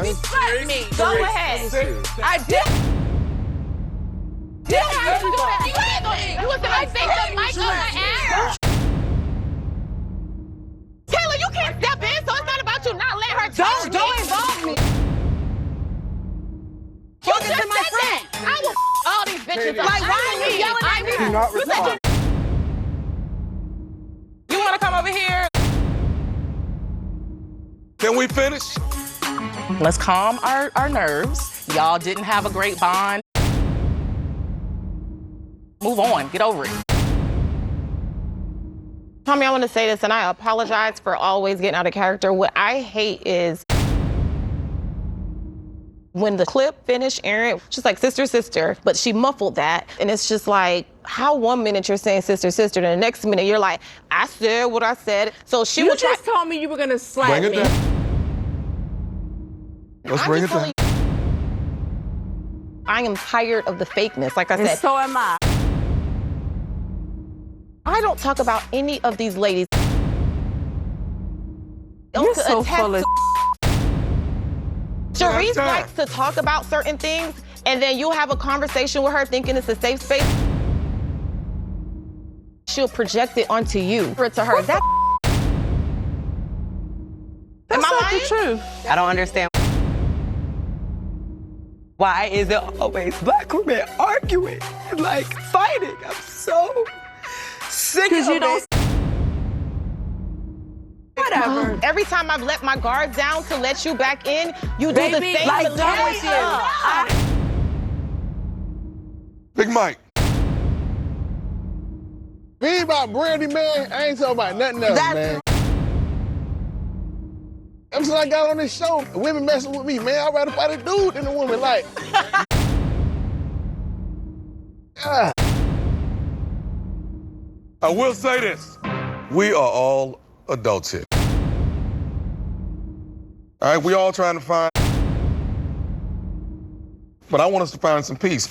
Let me. Go ahead. I did. You have to do that. You was gonna think the mic on my ass? Taylor, you can't step in, so it's not about you not letting her touch me. Don't involve me. You just said that. I will all these bitches. Like, why are you yelling at me? Do not respond. You want to come over here? Can we finish? Let's calm our nerves. Y'all didn't have a great bond. Move on. Get over it. Tommy, I want to say this, and I apologize for always getting out of character. What I hate is when the clip finished airing, she's like, sister, sister, but she muffled that. And it's just like, how 1 minute you're saying sister, sister, and the next minute you're like, I said what I said. So she You just told me you were gonna slap Bring it me. down. Let's bring it down. I am tired of the fakeness, like I And said. so am I. I don't talk about any of these ladies. You're so full of Shareese likes to talk about certain things, and then you'll have a conversation with her thinking it's a safe space. She'll project it onto you. To her. That's not the truth. I don't understand. Why is it always black women arguing, like fighting? I'm so sick of You don't. it. Whatever. Every time I've let my guard down to let you back in, you do the Baby, same like with that you. Big Mike. Be about Brandy, man. I ain't talking about nothing else, man. Ever since I got on this show, women messing with me, man. I'd rather fight a dude than a woman. Like, I will say this. We are all adults here. All right, we all trying to find, but I want us to find some peace.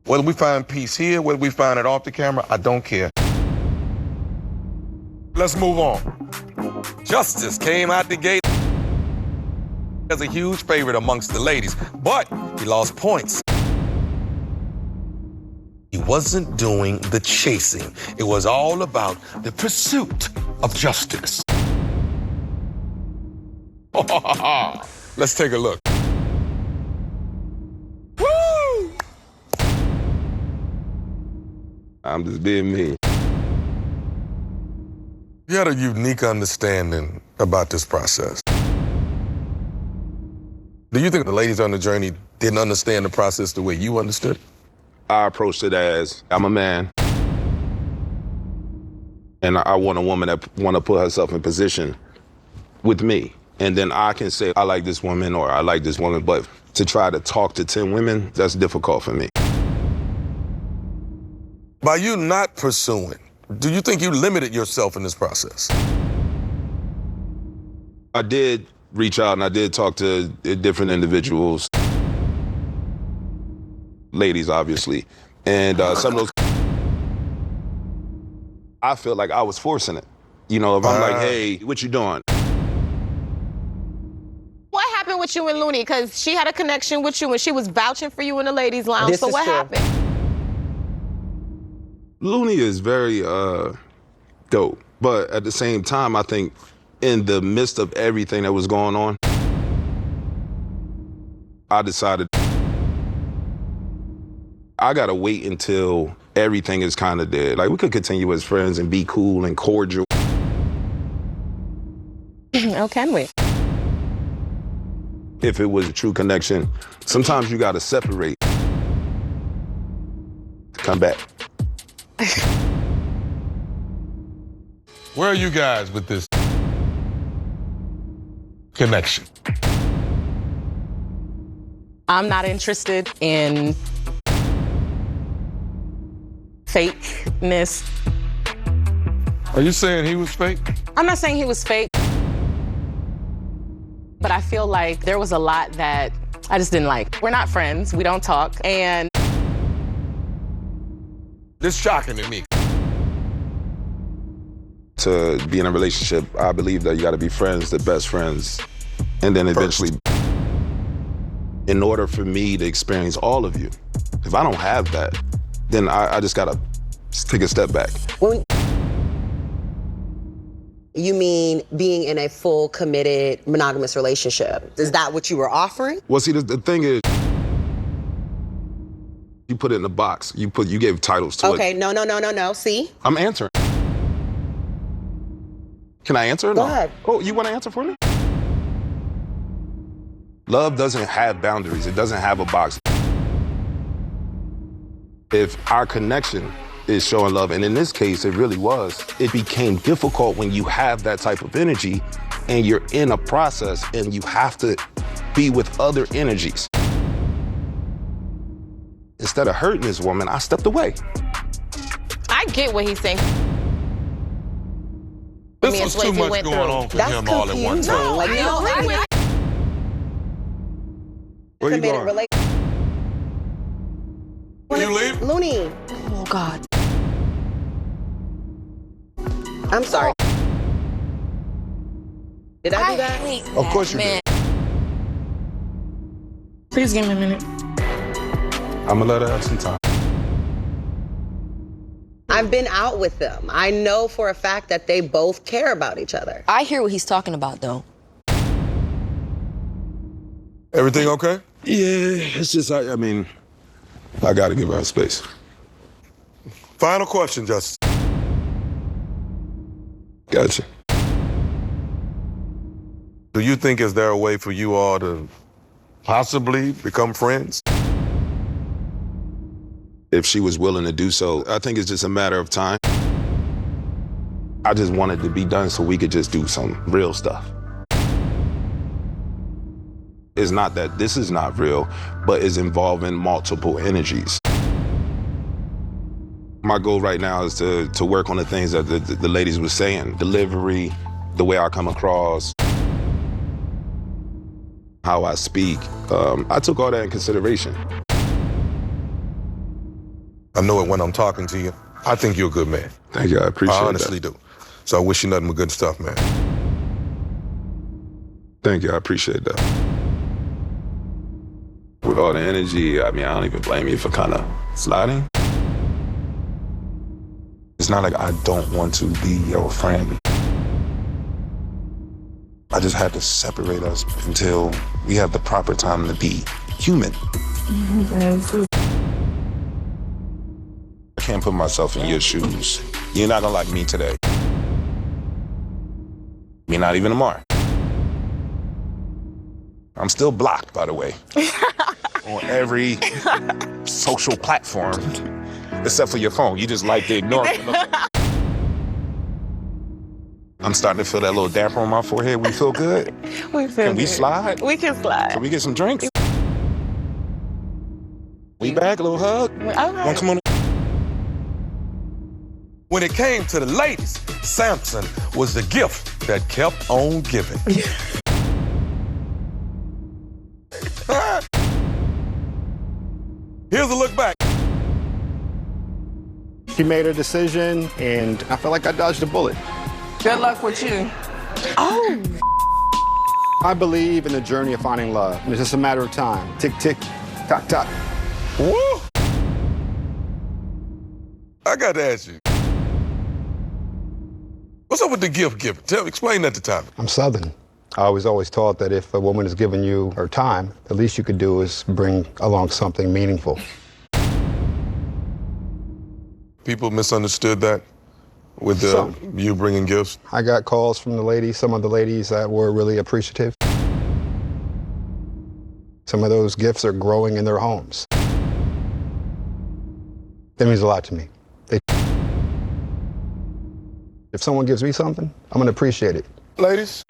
Whether we find peace here, whether we find it off the camera, I don't care. Let's move on. Justice came out the gate as a huge favorite amongst the ladies, but he lost points. He wasn't doing the chasing. It was all about the pursuit of justice. Let's take a look. Woo! I'm just being me. You had a unique understanding about this process. Do you think the ladies on the journey didn't understand the process the way you understood it? I approached it as, I'm a man, and I want a woman that want to put herself in position with me. And then I can say, I like this woman or I like this woman, but to try to talk to 10 women, that's difficult for me. By you not pursuing, do you think you limited yourself in this process? I did reach out and I did talk to different individuals, ladies, obviously. And some of those, I feel like I was forcing it. You know, if I'm like, hey, what you doing? What happened with you and Looney? Because she had a connection with you and she was vouching for you in the ladies' lounge. So what happened? Looney is very dope. But at the same time, I think in the midst of everything that was going on, I decided I gotta wait until everything is kind of dead. Like, we could continue as friends and be cool and cordial. Oh, can we? If it was a true connection, sometimes you gotta separate to come back. Where are you guys with this connection? I'm not interested in fakeness. Are you saying he was fake? I'm not saying he was fake, but I feel like there was a lot that I just didn't like. We're not friends, we don't talk, and This is shocking to me. To be in a relationship, I believe that you gotta be friends, the best friends And then eventually, in order for me to experience all of you, if I don't have that, then I just gotta take a step back. You mean being in a full, committed, monogamous relationship? Is that what you were offering? Well, see, the thing is, you put it in a box. You gave titles to it. Okay, no. See? I'm answering. Can I answer? Go ahead. Oh, you want to answer for me? Love doesn't have boundaries. It doesn't have a box. If our connection is showing love, and in this case, it really was, it became difficult when you have that type of energy and you're in a process and you have to be with other energies. Instead of hurting this woman, I stepped away. I get what he's saying. This was too much going on for him all at one time. No, like, Where you going? You leave? Looney. Oh, God. I'm sorry. Did I do that? Of course you did. Please give me a minute. I'm gonna let her have some time. I've been out with them. I know for a fact that they both care about each other. I hear what he's talking about, though. Everything okay? Yeah, it's just, I mean, I gotta give her space. Final question, Justice. Gotcha. Do you think is there a way for you all to possibly become friends? If she was willing to do so, I think it's just a matter of time. I just wanted to be done so we could just do some real stuff. It's not that this is not real, but it's involving multiple energies. My goal right now is to work on the things that the ladies were saying. Delivery, the way I come across, how I speak. I took all that in consideration. I know it when I'm talking to you. I think you're a good man. Thank you, I appreciate that. I honestly do. So I wish you nothing but good stuff, man. Thank you, I appreciate that. With all the energy, I mean, I don't even blame you for kind of sliding. It's not like I don't want to be your friend. I just had to separate us until we have the proper time to be human. I can't put myself in your shoes. You're not gonna like me today. Me not even tomorrow. I'm still blocked, by the way, on every social platform, except for your phone. You just like to ignore me. I'm starting to feel that little damper on my forehead. We feel good? Can we slide? We can slide. Can we get some drinks? We back, a little hug? Okay. Come on. When it came to the ladies, Samson was the gift that kept on giving. Here's a look back. She made her decision, and I felt like I dodged a bullet. Good luck with you. Oh. I believe in the journey of finding love. It's just a matter of time. Tick, tick, tock, tock. Woo! I got to ask you. What's up with the gift giving? Explain that to Tommy. I'm Southern. I was always taught that if a woman is giving you her time, the least you could do is bring along something meaningful. People misunderstood that with you bringing gifts? I got calls from the ladies, some of the ladies that were really appreciative. Some of those gifts are growing in their homes. That means a lot to me. If someone gives me something, I'm gonna appreciate it. Ladies,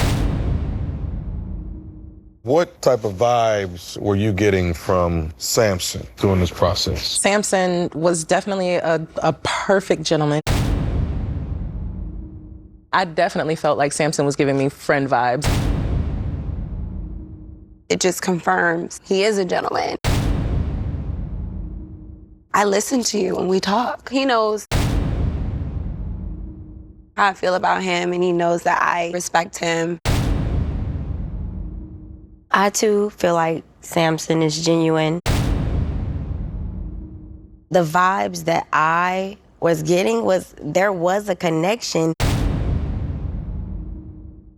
what type of vibes were you getting from Samson during this process? Samson was definitely a perfect gentleman. I definitely felt like Samson was giving me friend vibes. It just confirms he is a gentleman. I listen to you when we talk. He knows how I feel about him, and he knows that I respect him. I too feel like Samson is genuine. The vibes that I was getting was there was a connection.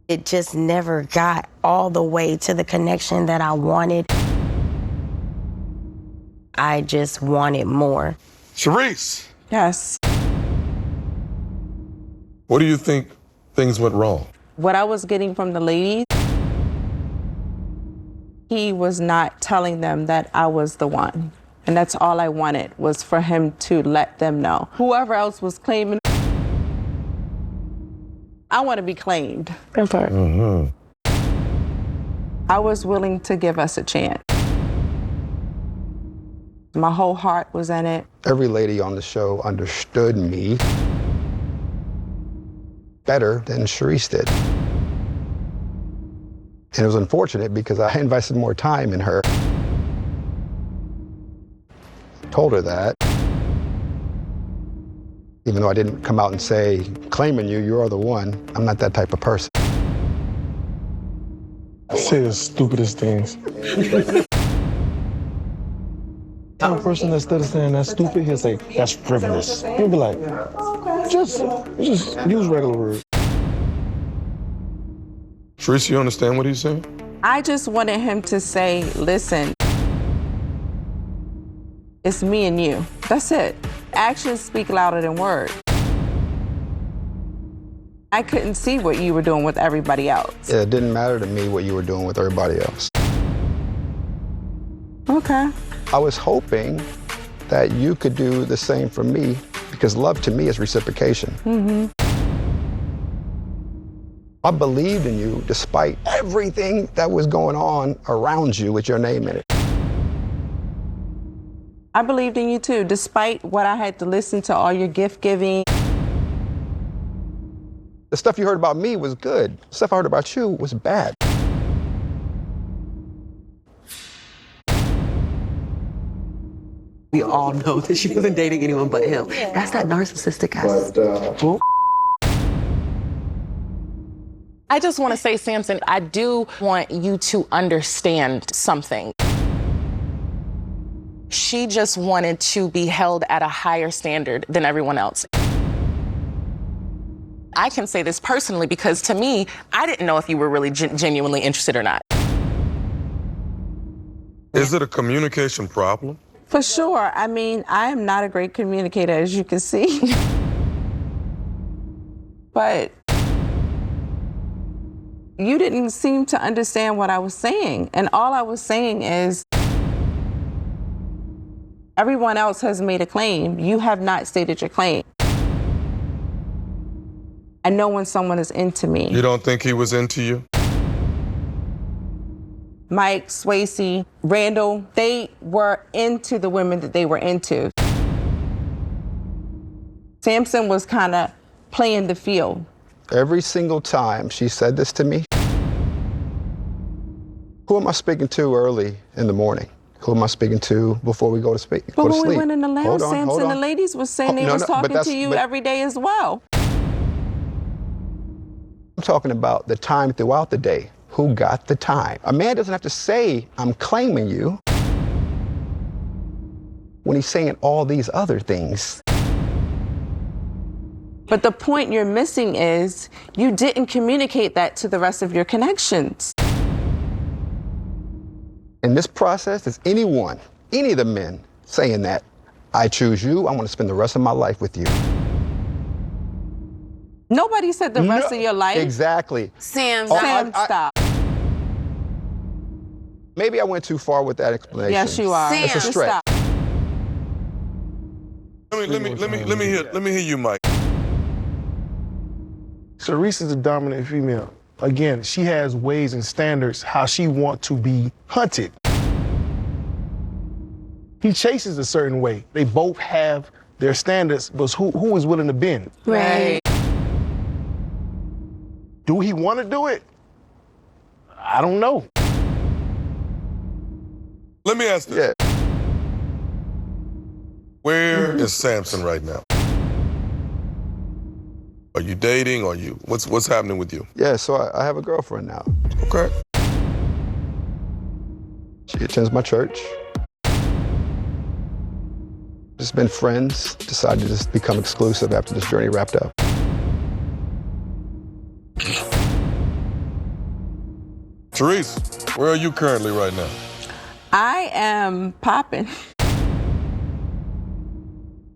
It just never got all the way to the connection that I wanted. I just wanted more. Shareese, Yes. what do you think things went wrong? What I was getting from the ladies, he was not telling them that I was the one. And that's all I wanted, was for him to let them know. Whoever else was claiming, I want to be claimed. Mm-hmm. I was willing to give us a chance. My whole heart was in it. Every lady on the show understood me better than Shareese did. And it was unfortunate because I invested more time in her. Told her that. Even though I didn't come out and say, claiming you, you're the one, I'm not that type of person. I say the stupidest things. Tell a person that's still saying that's stupid, he'll say, that's frivolous. He'll be like, just use regular words. Shareese, you understand what he's saying? I just wanted him to say, listen, it's me and you. That's it. Actions speak louder than words. I couldn't see what you were doing with everybody else. Yeah, it didn't matter to me what you were doing with everybody else. Okay. I was hoping that you could do the same for me, because love to me is reciprocation. Mm-hmm. I believed in you despite everything that was going on around you with your name in it. I believed in you too, despite what I had to listen to, all your gift giving. The stuff you heard about me was good. The stuff I heard about you was bad. We all know that she wasn't dating anyone but him. That's that narcissistic ass. I just want to say, Samson, I do want you to understand something. She just wanted to be held at a higher standard than everyone else. I can say this personally because to me, I didn't know if you were really genuinely interested or not. Is it a communication problem? For sure. I mean, I am not a great communicator, as you can see. But you didn't seem to understand what I was saying. And all I was saying is, everyone else has made a claim. You have not stated your claim. I know when someone is into me. You don't think he was into you? Mike, Swayze, Randall, they were into the women that they were into. Samson was kind of playing the field. Every single time she said this to me, who am I speaking to early in the morning? Who am I speaking to before we go to sleep? But when we went in the lounge, Samson, the ladies was saying they was talking to you every day as well. I'm talking about the time throughout the day. Who got the time? A man doesn't have to say, I'm claiming you, when he's saying all these other things. But the point you're missing is you didn't communicate that to the rest of your connections. In this process, there's anyone, any of the men saying that, I choose you, I want to spend the rest of my life with you. Nobody said the rest of your life. Exactly. Sam, Stop. Maybe I went too far with that explanation. Yes, you are. It's a stretch. Stop. Let me hear you, Mike. Shareese is a dominant female. Again, she has ways and standards how she wants to be hunted. He chases a certain way. They both have their standards, but who is willing to bend? Right. Do he want to do it? I don't know. Let me ask this. Yeah. Where is Samson right now? Are you dating? What's happening with you? Yeah, so I have a girlfriend now. Okay. She attends my church. Just been friends, decided to just become exclusive after this journey wrapped up. Shareese, where are you currently right now? I am popping.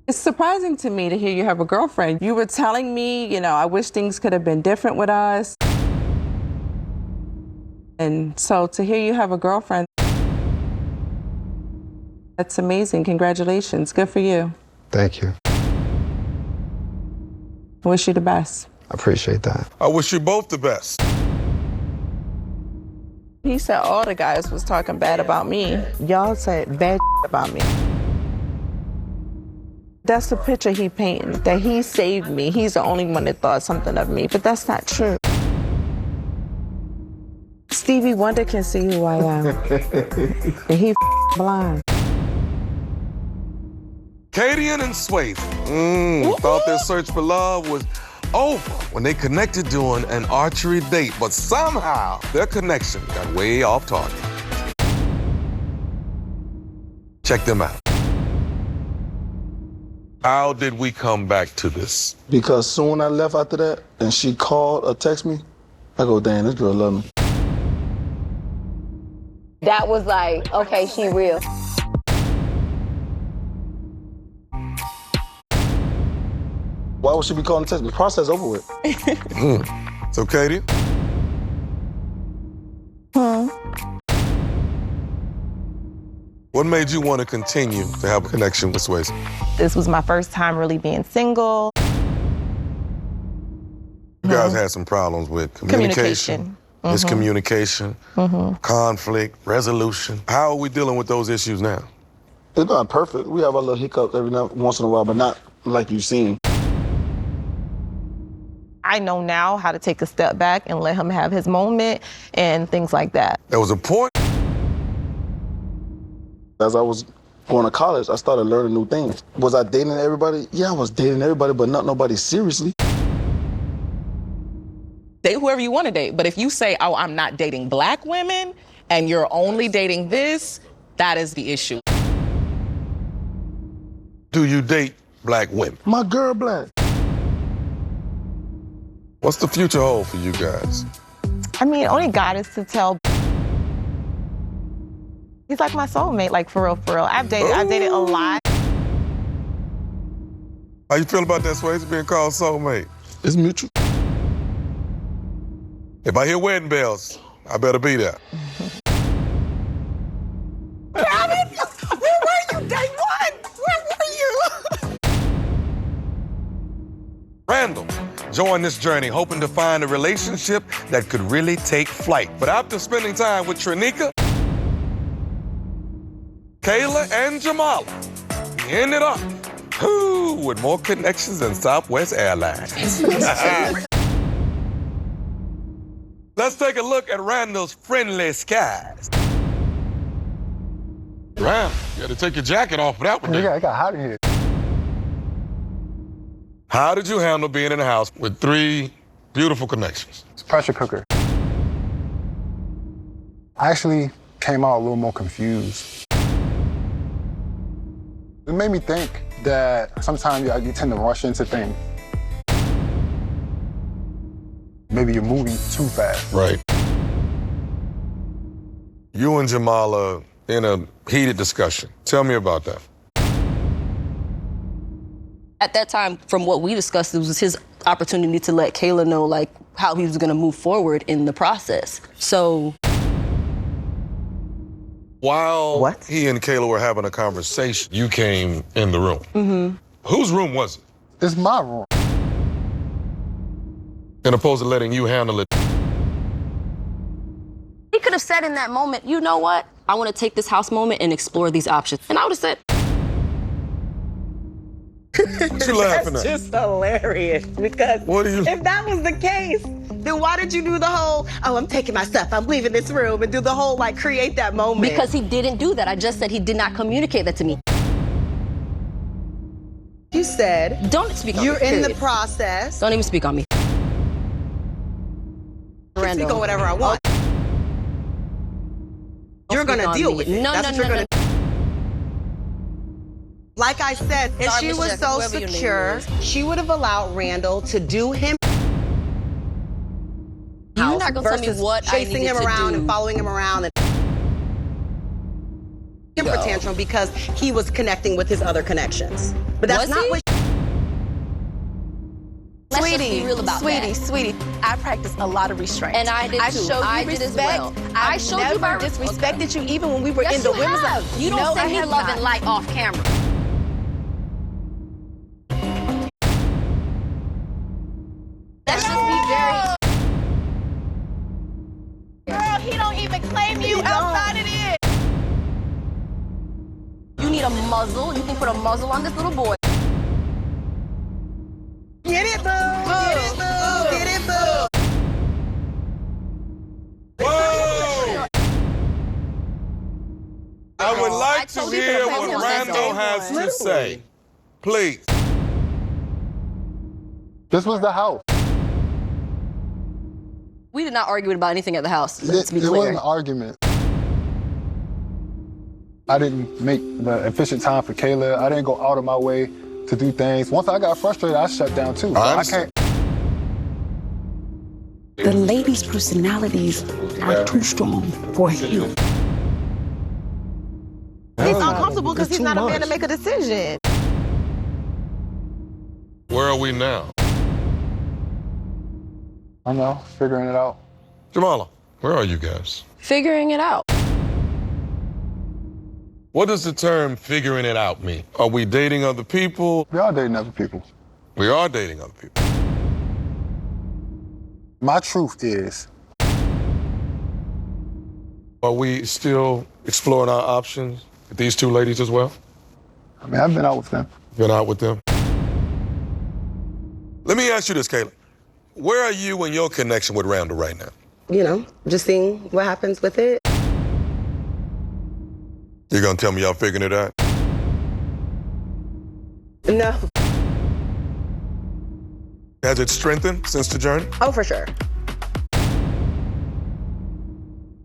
It's surprising to me to hear you have a girlfriend. You were telling me, you know, I wish things could have been different with us. And so to hear you have a girlfriend, that's amazing. Congratulations. Good for you. Thank you. I wish you the best. I appreciate that. I wish you both the best. He said all the guys was talking bad about me. Y'all said bad about me. That's the picture he painted, that he saved me. He's the only one that thought something of me, but that's not true. Stevie Wonder can see who I am. And he blind. Acadian and Suede thought their search for love was over when they connected during an archery date, but somehow their connection got way off target. Check them out. How did we come back to this? Because soon I left after that, and she called or texted me, I go, damn, this girl love me. That was like, okay, she real. Why would she be calling text? The process over with. So, Katie? What made you want to continue to have a connection with Swayze? This was my first time really being single. You guys had some problems with communication. Miscommunication, conflict, resolution. How are we dealing with those issues now? It's not perfect. We have our little hiccups every now once in a while, but not like you've seen. I know now how to take a step back and let him have his moment and things like that. There was a point. As I was going to college, I started learning new things. Was I dating everybody? Yeah, I was dating everybody, but not nobody seriously. Date whoever you want to date. But if you say, oh, I'm not dating black women and you're only dating this, that is the issue. Do you date black women? My girl black. What's the future hold for you guys? I mean, only God is to tell. He's like my soulmate, like for real, for real. I've dated a lot. How you feel about that, Swayze, being called soulmate? It's mutual. If I hear wedding bells, I better be there. Where were you day one? Where were you? Randall joined this journey hoping to find a relationship that could really take flight. But after spending time with Trinika, Kayla, and Jamala, he ended up with more connections than Southwest Airlines. Let's take a look at Randall's friendly skies. Randall, you had to take your jacket off for that one. It got hot in here. How did you handle being in a house with 3 beautiful connections? It's a pressure cooker. I actually came out a little more confused. It made me think that sometimes you tend to rush into things. Maybe you're moving too fast. Right. You and Jamala in a heated discussion. Tell me about that. At that time, from what we discussed, it was his opportunity to let Kayla know, like, how he was gonna move forward in the process. So. While he and Kayla were having a conversation, you came in the room. Whose room was it? It's my room. And opposed to letting you handle it. He could have said in that moment, you know what? I want to take this house moment and explore these options. And I would have said. What you laughing at? That's just hilarious, because if that was the case, then why did you do the whole, oh, I'm taking my stuff, I'm leaving this room, and do the whole, like, create that moment? Because he didn't do that. I just said he did not communicate that to me. You said, don't speak on me. You're in the period. process. Don't even speak on me. I can speak on whatever I want. you're speak gonna on deal me. with it. No, That's no, what you're no, gonna. Like I said, if Sorry, she Miss was Jessica, so whoever your name secure, is. she would have allowed Randall to do him. You're not gonna tell me versus what I chasing needed him to around do. and following him around and temper tantrum because he was connecting with his other connections. But that's Was not he? what. Let's just be real about that. Sweetie, I practice a lot of restraint. And I did too. I showed you I did as respect. well. I I showed you never my disrespected you even when we were Yes, in the you women's. have. You don't No, send I me have love not. and light off camera. Let's just be very. Girl, he don't even claim you outside of it. You need a muzzle. You can put a muzzle on this little boy. Get it, boo! Get it, boo! Get it, boo! Whoa! I would like to told you hear to what play him Randall since day has one. to say. Please. This was the house. We did not argue about anything at the house. Let's be It clear. wasn't an argument. I didn't make the efficient time for Kayla. I didn't go out of my way to do things. Once I got frustrated, I shut down too. So I can't. The ladies' personalities are too strong for him. He's uncomfortable because It's he's too not a man much. to make a decision. Where are we now? I know, figuring it out. Jamala, where are you guys? Figuring it out. What does the term figuring it out mean? Are we dating other people? We are dating other people. We are dating other people. My truth is, Are we still exploring our options with these two ladies as well? I mean, I've been out with them. Been out with them? Let me ask you this, Kayla. Where are you in your connection with Randall right now? You know, just seeing what happens with it. You're gonna tell me y'all figuring it out? No. Has it strengthened since the journey? Oh, for sure.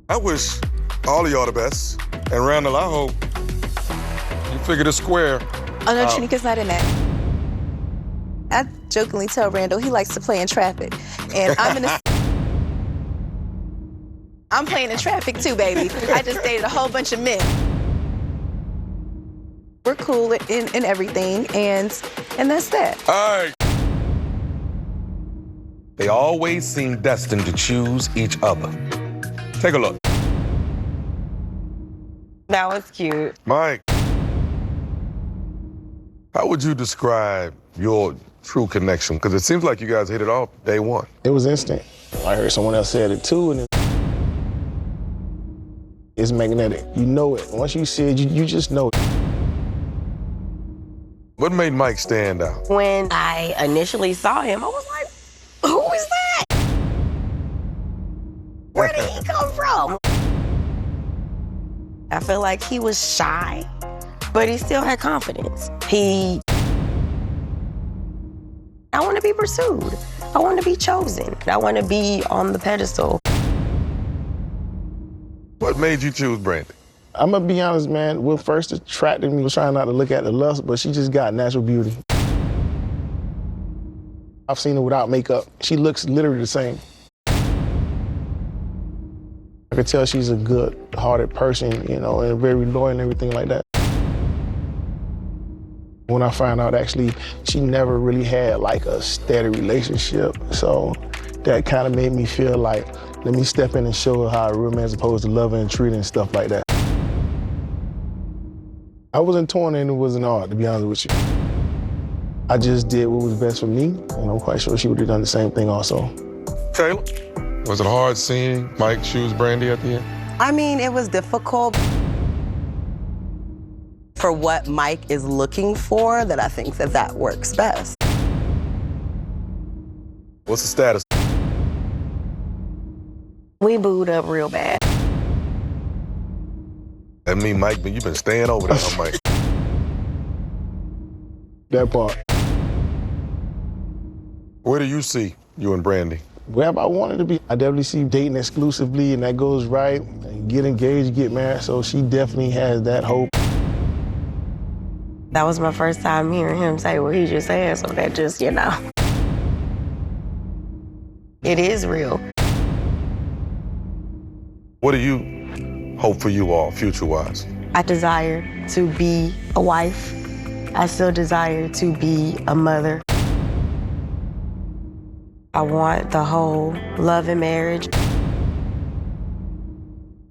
I wish all of y'all the best. And Randall, I hope you figure the square. Oh no, Trinika's not in that. I jokingly tell Randall he likes to play in traffic, and I'm playing in traffic too, baby. I just dated a whole bunch of men. We're cool in everything, and that's that. All right. They always seem destined to choose each other. Take a look. That was cute. Mike, how would you describe your true connection? Because it seems like you guys hit it off day one. It was instant. I heard someone else said it too, and it's magnetic. You know it. Once you see it, you just know it. What made Mike stand out? When I initially saw him, I was like, who is that? Where did he come from? I feel like he was shy, but he still had confidence. I want to be pursued. I want to be chosen. I want to be on the pedestal. What made you choose Brandy? I'm gonna be honest, man. What first attracted me was trying not to look at the lust, but she just got natural beauty. I've seen her without makeup. She looks literally the same. I could tell she's a good-hearted person, you know, and very loyal and everything like that. When I found out, actually, she never really had like a steady relationship. So that kind of made me feel like, let me step in and show her how a real man's supposed to love her and treat her and stuff like that. I wasn't torn and it wasn't hard, to be honest with you. I just did what was best for me, and I'm quite sure she would have done the same thing also. Kayla, was it hard seeing Mike choose Brandy at the end? I mean, it was difficult for what Mike is looking for, that I think that works best. What's the status? We booed up real bad. That mean, Mike, you've been staying over there, huh, Mike? That part. Where do you see you and Brandy wherever I wanted to be. I definitely see dating exclusively, and that goes right. And get engaged, get married, so she definitely has that hope. That was my first time hearing him say what he just said, so that just, you know. It is real. What do you hope for you all, future-wise? I desire to be a wife. I still desire to be a mother. I want the whole love and marriage.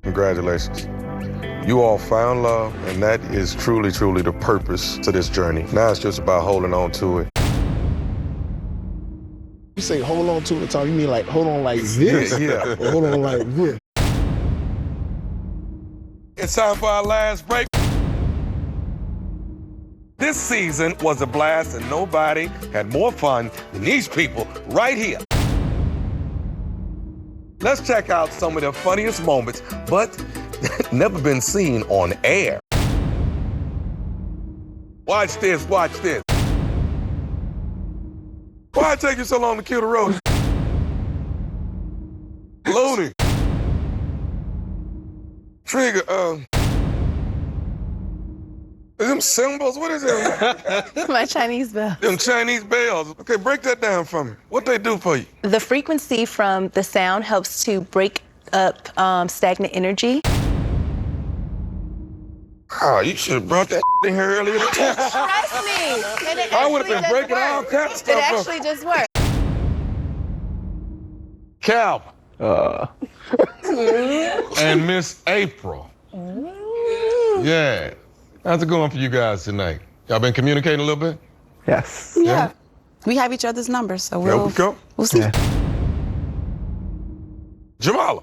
Congratulations. You all found love, and that is truly, truly the purpose to this journey. Now it's just about holding on to it. You say hold on to it, Tom, you mean like hold on like this? Yeah. Or hold on like this. It's time for our last break. This season was a blast, and nobody had more fun than these people right here. Let's check out some of their funniest moments, but never been seen on air. Watch this, watch this. Why it take you so long to kill the roach? Looney. Trigger, them symbols, what is it? My Chinese bell. Them Chinese bells. Okay, break that down for me. What they do for you? The frequency from the sound helps to break up stagnant energy. Oh, you should have brought that in here earlier. Trust me. And it I would have been actually breaking does all work. kinds of stuff It up. actually does work. Cal. And Miss April. Yeah. How's it going for you guys tonight? Y'all been communicating a little bit? Yes. Yeah. We have each other's numbers, so There we go. we'll see. Jamala,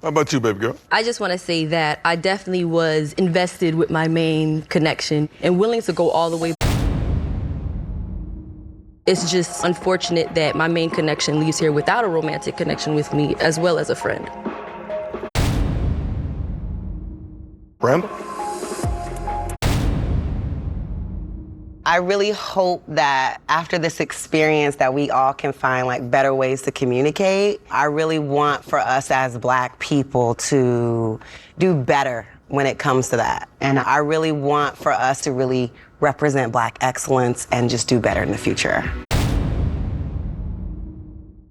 how about you, baby girl? I just want to say that I definitely was invested with my main connection and willing to go all the way. It's just unfortunate that my main connection leaves here without a romantic connection with me, as well as a friend. Randall? I really hope that after this experience that we all can find like better ways to communicate. I really want for us as Black people to do better when it comes to that. And I really want for us to really represent Black excellence and just do better in the future.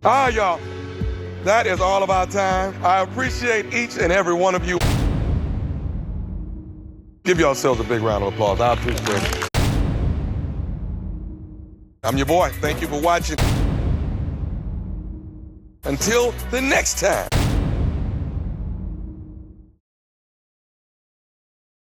All right, y'all. That is all of our time. I appreciate each and every one of you. Give yourselves a big round of applause. I appreciate it. I'm your boy. Thank you for watching. Until the next time.